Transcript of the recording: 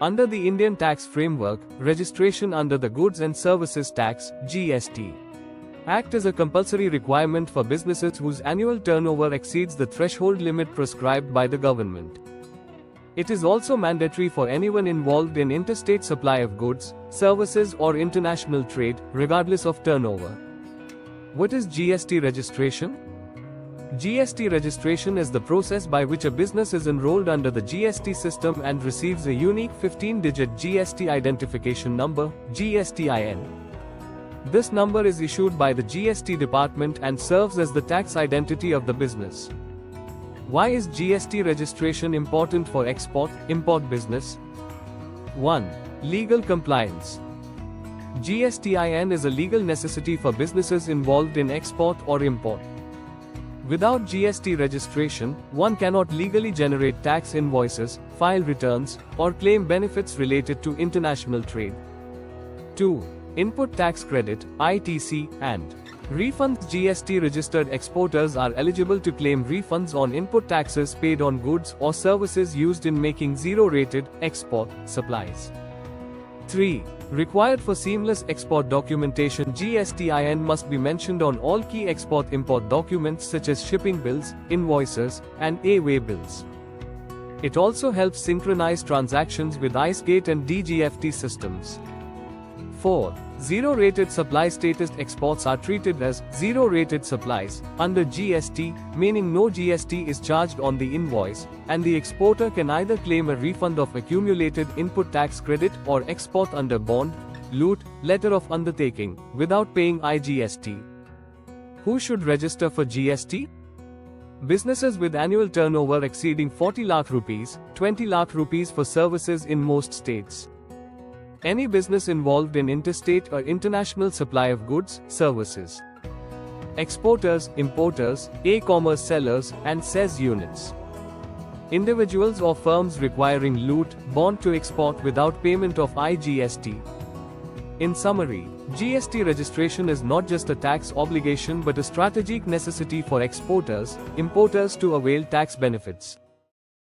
Under the Indian tax framework, registration under the Goods and Services Tax (GST) Act is a compulsory requirement for businesses whose annual turnover exceeds the threshold limit prescribed by the government. It is also mandatory for anyone involved in interstate supply of goods, services or international trade, regardless of turnover. What is GST registration? GST registration is the process by which a business is enrolled under the GST system and receives a unique 15-digit GST identification number, GSTIN. This number is issued by the GST department and serves as the tax identity of the business. Why is GST registration important for export-import business? 1. Legal compliance. GSTIN is a legal necessity for businesses involved in export or import. Without GST registration, one cannot legally generate tax invoices, file returns, or claim benefits related to international trade. 2. Input tax credit, ITC, and refunds. GST registered exporters are eligible to claim refunds on input taxes paid on goods or services used in making zero-rated export supplies. 3. Required for seamless export documentation. GSTIN must be mentioned on all key export-import documents such as shipping bills, invoices, and A-way bills. It also helps synchronize transactions with IceGate and DGFT systems. 4. Zero-rated supply status. Exports are treated as zero-rated supplies under GST, meaning no GST is charged on the invoice, and the exporter can either claim a refund of accumulated input tax credit or export under bond, loot, letter of undertaking, without paying IGST. Who should register for GST? Businesses with annual turnover exceeding 40 lakh rupees, 20 lakh rupees for services in most states. Any business involved in interstate or international supply of goods, services. Exporters, importers, e-commerce sellers, and SEZ units. Individuals or firms requiring loot, bond to export without payment of IGST. In summary, GST registration is not just a tax obligation but a strategic necessity for exporters, importers to avail tax benefits.